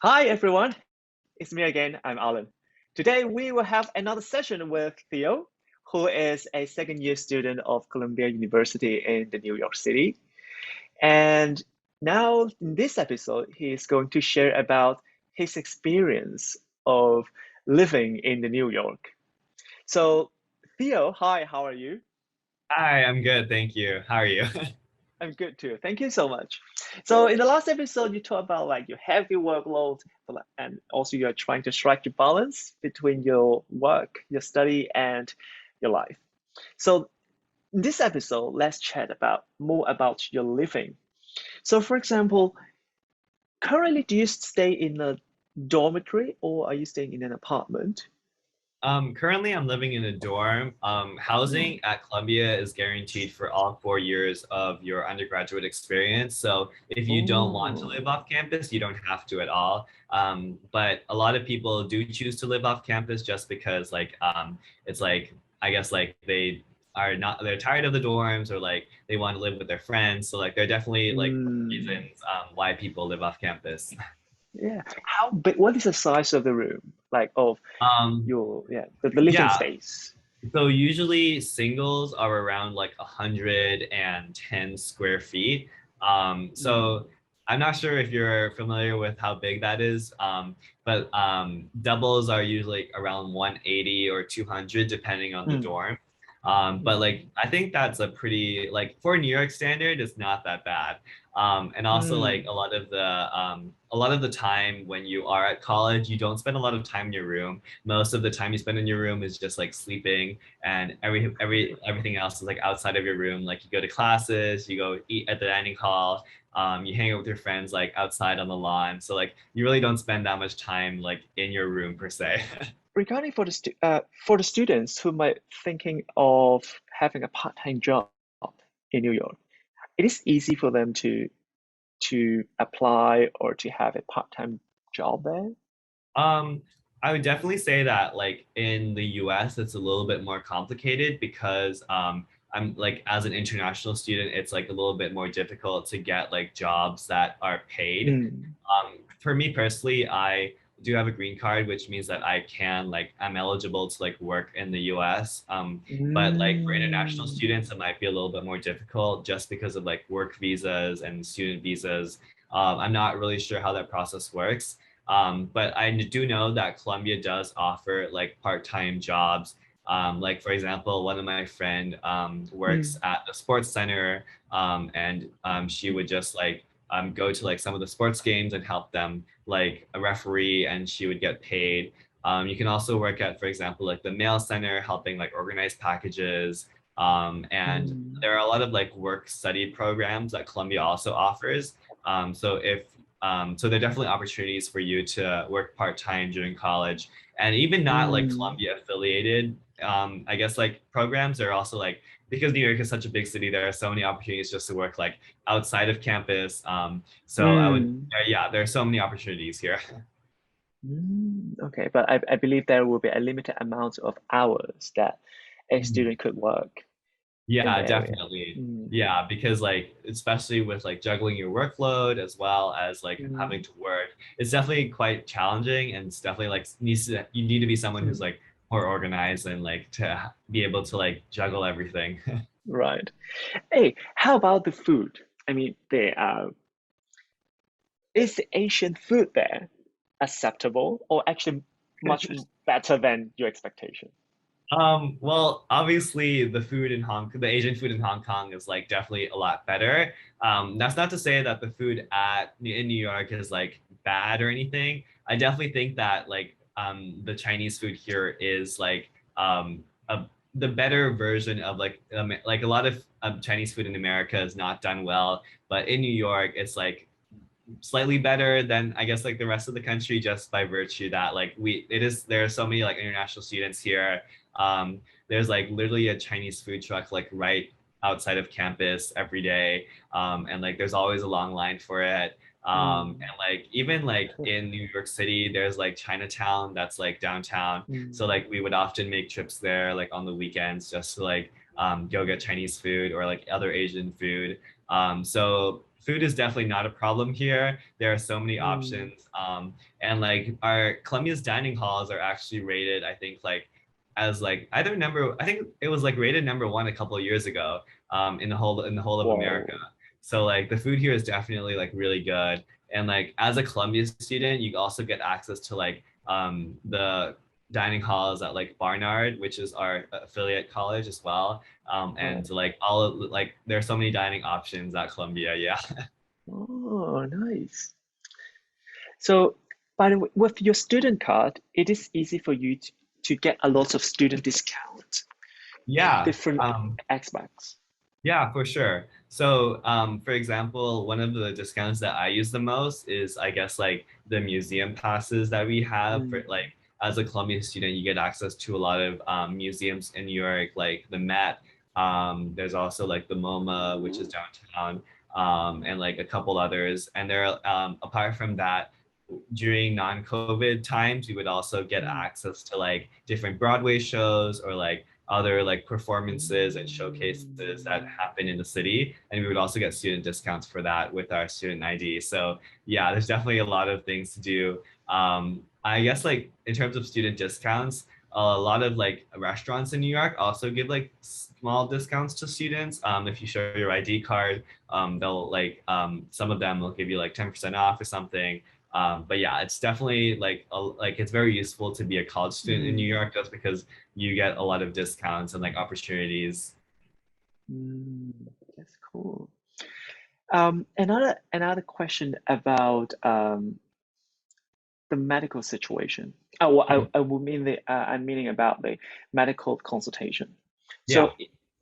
Hi everyone, it's me again. I'm Alan. Today we will have another session with Theo, who is a second year student of Columbia University in the New York City. And now in this episode, he is going to share about his experience of living in the New York. So Theo, hi, how are you? Hi, I'm good, thank you. How are you? I'm good too. Thank you so much. So in the last episode, you talked about like your heavy workload, and also you're trying to strike your balance between your work, your study, and your life. So in this episode, let's chat about more about your living. So for example, currently, do you stay in a dormitory or are you staying in an apartment? Currently I'm living in a dorm. Mm. Housing at Columbia is guaranteed for all 4 years of your undergraduate experience. So if you don't want to Oh. live off campus, you don't have to at all. But a lot of people do choose to live off campus just because it's like I guess like they're tired of the dorms or like they want to live with their friends. So like there are definitely like Mm. reasons why people live off campus. Yeah. How big? What is the size of the room? Like of Um, your, yeah, the living yeah, space. So usually singles are around like 110 square feet. Mm. So I'm not sure if you're familiar with how big that is, but doubles are usually around 180 or 200 depending on the Mm. dorm. But like Mm. I think that's a pretty like for New York standard, it's not that bad. And also like Mm. a lot of the time when you are at college, you don't spend a lot of time in your room. Most of the time you spend in your room is just like sleeping, and everything else is like outside of your room. Like you go to classes, you go eat at the dining hall, you hang out with your friends like outside on the lawn. So like you really don't spend that much time like in your room per se. Regarding for the students who might thinking of having a part-time job in New York, it is easy for them to apply or to have a part-time job there. Um, I would definitely say that like in the US, it's a little bit more complicated because I'm like as an international student, it's like a little bit more difficult to get like jobs that are paid. Mm. For me personally, I do have a green card, which means that I can like I'm eligible to like work in the US. But like for international Mm. students, it might be a little bit more difficult just because of like work visas and student visas. I'm not really sure how that process works. But I do know that Columbia does offer like part-time jobs. Like for example, one of my friend works Mm. at the sports center, and she would just like go to like some of the sports games and help them like a referee, and she would get paid. You can also work at, for example, like the mail center, helping like organize packages. And Mm. there are a lot of like work study programs that Columbia also offers. So there are definitely opportunities for you to work part-time during college, and even not like Mm. Columbia affiliated. I guess like programs are also like because New York is such a big city, there are so many opportunities just to work like outside of campus. So I would, Mm. yeah, there are so many opportunities here. Mm. Okay, but I believe there will be a limited amount of hours that a student could work in the Yeah, area. definitely. Mm. Yeah, because like especially with like juggling your workload as well as like having Mm. to work, it's definitely quite challenging, and it's definitely like you need to be someone who's Mm. like more organized and like to be able to like juggle everything. Right. Hey, how about the food? I mean, is the Asian food there acceptable or actually much better than your expectation? Well, obviously the Asian food in Hong Kong is like definitely a lot better. That's not to say that the food in New York is like bad or anything. I definitely think that like the Chinese food here is like the better version of like a lot of Chinese food in America is not done well, but in New York it's like slightly better than I guess like the rest of the country just by virtue that like there are so many like international students here. There's like literally a Chinese food truck like right outside of campus every day. And like there's always a long line for it. Mm. And like even like in New York City, there's like Chinatown that's like downtown. So Mm. like we would often make trips there like on the weekends just to like go get Chinese food or like other Asian food. So food is definitely not a problem here. There are so many Mm. options. And like our Columbia's dining halls are actually rated, I think, like as like I don't remember, I think it was like rated #1 a couple of years ago, in the whole of America. Whoa. So like the food here is definitely like really good. And like as a Columbia student, you also get access to like the dining halls at like Barnard, which is our affiliate college as well. Right. And like all of, like there are so many dining options at Columbia. Yeah. Oh, nice. So, by the way, with your student card, it is easy for you to get a lot of student discount in Yeah. different aspects. Yeah, for sure. So, for example, one of the discounts that I use the most is, I guess, like the museum passes that we have for Mm. like as a Columbia student, you get access to a lot of museums in New York, like the Met. There's also like the MoMA, which is downtown, and like a couple others. And there, apart from that, during non-COVID times, we would also get Mm. access to like different Broadway shows or like other like performances and showcases that Mm. happen in the city. And we would also get student discounts for that with our student ID. So yeah, there's definitely a lot of things to do. I guess like in terms of student discounts, a lot of like restaurants in New York also give like small discounts to students. If you show your ID card, they'll like some of them will give you like 10% off or something. But yeah, it's definitely like it's very useful to be a college student in New Mm. York just because you get a lot of discounts and like opportunities. Mm. That's cool. Another question about the medical situation. Oh, well, Mhm. I would mean I'm meaning about the medical consultation. Yeah. So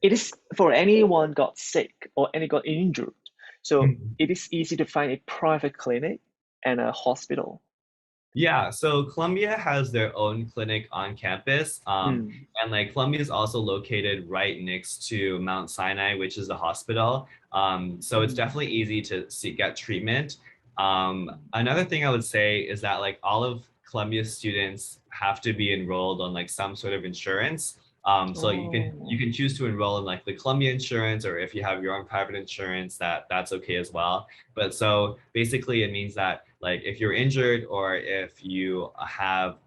it is for anyone got sick or any got injured. So Mhm. it is easy to find a private clinic and a hospital. Yeah, so Columbia has their own clinic on campus. Mm. And like Columbia is also located right next to Mount Sinai, which is the hospital. So it's Mm. definitely easy to get treatment. Another thing I would say is that like all of Columbia students have to be enrolled on like some sort of insurance. So you Oh. can choose to enroll in like the Columbia insurance, or if you have your own private insurance, that's okay as well. But so basically, it means that like if you're injured or if you have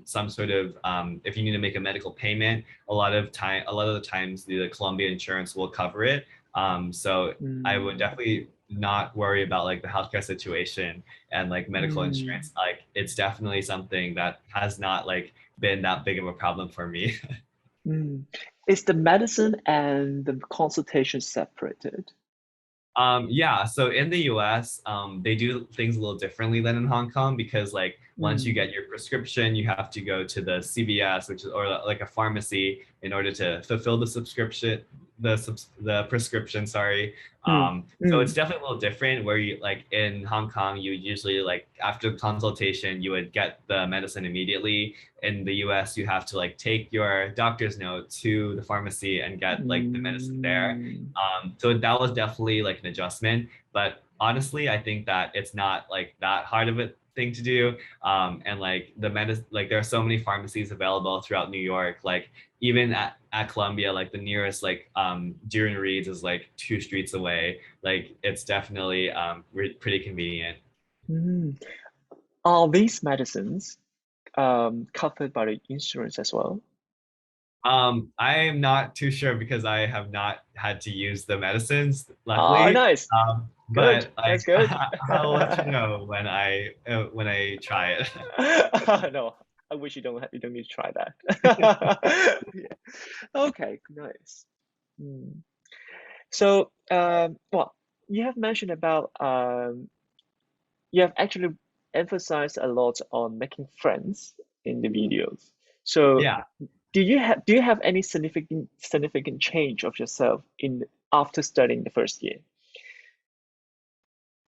some sort of if you need to make a medical payment, a lot of the times the Columbia insurance will cover it. So I would Mm. definitely not worry about like the healthcare situation and like medical Mm. insurance. Like it's definitely something that has not like been that big of a problem for me. Mm. Is the medicine and the consultation separated? Yeah, so in the US, they do things a little differently than in Hong Kong because like once you Mm. get your prescription, you have to go to the CVS, which is or like a pharmacy in order to fulfill the subscription, the prescription, sorry. Mm. So it's Mm. definitely a little different where you like in Hong Kong, you usually like after consultation, you would get the medicine immediately. In the US, you have to like take your doctor's note to the pharmacy and get like the medicine there. Mm. So that was definitely like an adjustment, but honestly, I think that it's not like that hard of a thing to do. And like the medicine, like there are so many pharmacies available throughout New York. Like even at Columbia, like the nearest like Deer Reeds is like 2 streets away. Like it's definitely pretty convenient. Mm. Are these medicines covered by the insurance as well? I am not too sure because I have not had to use the medicines, Oh, luckily. nice. Good. But like That's good. I'll let you know when I try it. No, I wish you don't need to try that. Yeah. Okay, nice. Hmm. So, well, you have mentioned about you have actually emphasized a lot on making friends in the videos. So, Yeah. do you have any significant change of yourself in after studying the first year?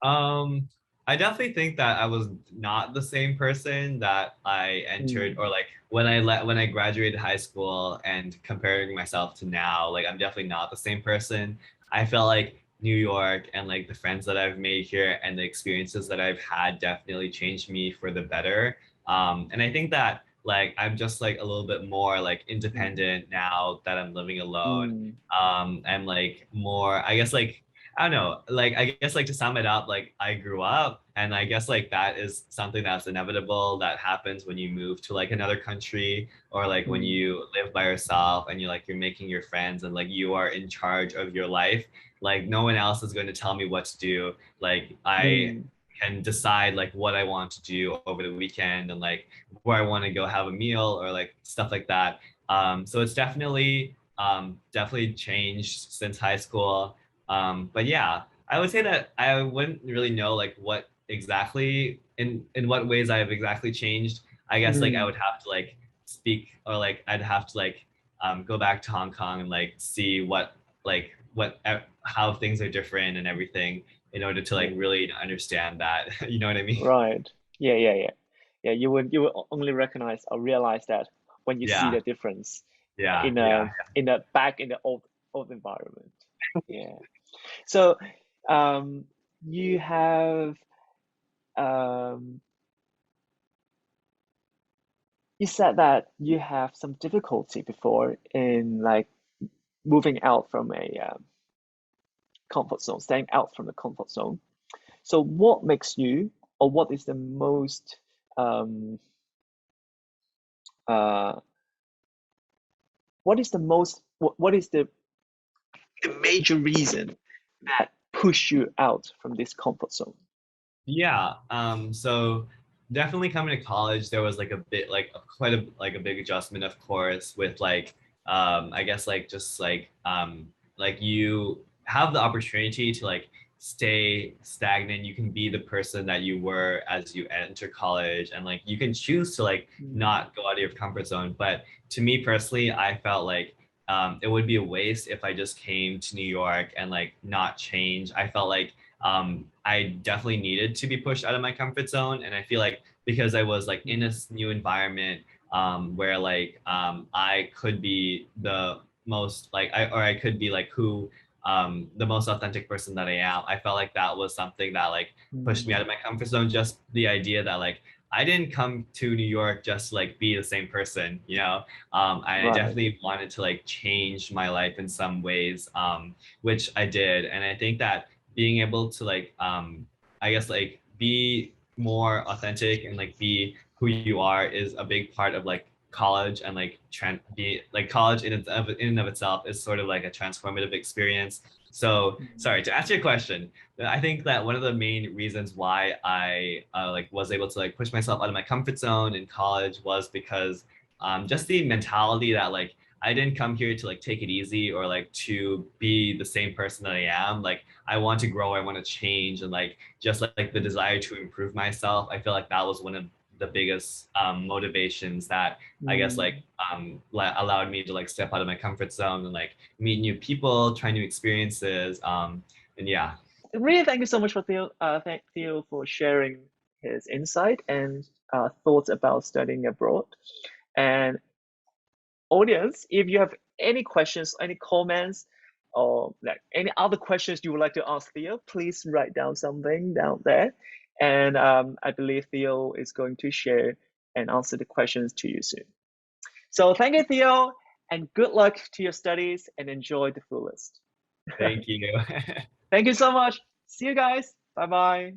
Um, I definitely think that I was not the same person that I entered Mm. or like when I graduated high school and comparing myself to now, like I'm definitely not the same person. I felt like New York and like the friends that I've made here and the experiences that I've had definitely changed me for the better. And I think that like I'm just like a little bit more like independent now that I'm living alone. Mm, And like more, I guess like I don't know, like I guess like to sum it up, like I grew up and I guess like that is something that's inevitable that happens when you move to like another country or like when mm, you live by yourself and you're making your friends and like you are in charge of your life. Like no one else is going to tell me what to do. Like I mm, can decide like what I want to do over the weekend and like where I want to go have a meal or like stuff like that. So it's definitely changed since high school. But yeah, I would say that I wouldn't really know like what exactly in what ways I have exactly changed. I guess like I mm. would have to like speak or like I'd have to like go back to Hong Kong and like see what how things are different and everything in order to like Yeah. really understand that. You know what I mean? Right. Yeah, yeah, yeah. Yeah, you will only recognize or realize that when you see Yeah, the difference yeah, yeah. in the back in the old environment. Yeah. So um you have um you said that you have some difficulty before in like moving out from a comfort zone, staying out from the comfort zone. So what makes you, or what is the most um uh what is the most what is the major reason that push you out from this comfort zone? Yeah. So definitely coming to college, there was like a bit like quite a like a big adjustment, of course, with like I guess like you have the opportunity to like stay stagnant. You can be the person that you were as you enter college, and like you can choose to like Mm, not go out of your comfort zone. But to me personally, I felt like it would be a waste if I just came to New York and like not change. I felt like I definitely needed to be pushed out of my comfort zone. And I feel like because I was like in mm, this new environment where I could be the most like I could be like who the most authentic person that I am. I felt like that was something that like pushed me mm. out of my comfort zone. Just the idea that like I didn't come to New York just to like be the same person, you know. I Right. definitely wanted to like change my life in some ways, which I did. And I think that being able to like I guess like be more authentic and like be who you are is a big part of like college and like be like college in and of itself is sort of like a transformative experience. So Mm, sorry to answer your question. I think that one of the main reasons why I like was able to like push myself out of my comfort zone in college was because just the mentality that like I didn't come here to like take it easy or like to be the same person that I am. Like I want to grow, I want to change, and like just like the desire to improve myself. I feel like that was one of the biggest motivations that I guess like mm. allowed me to like step out of my comfort zone and like meet new people, try new experiences. And yeah, Really, thank you so much for Theo. Thank Theo for sharing his insight and thoughts about studying abroad. And audience, if you have any questions, any comments, or like any other questions you would like to ask Theo, please write down something down there. And I believe Theo is going to share and answer the questions to you soon. So thank you, Theo, and good luck to your studies and enjoy the fullest. thank you. Thank you so much. See you guys. Bye bye.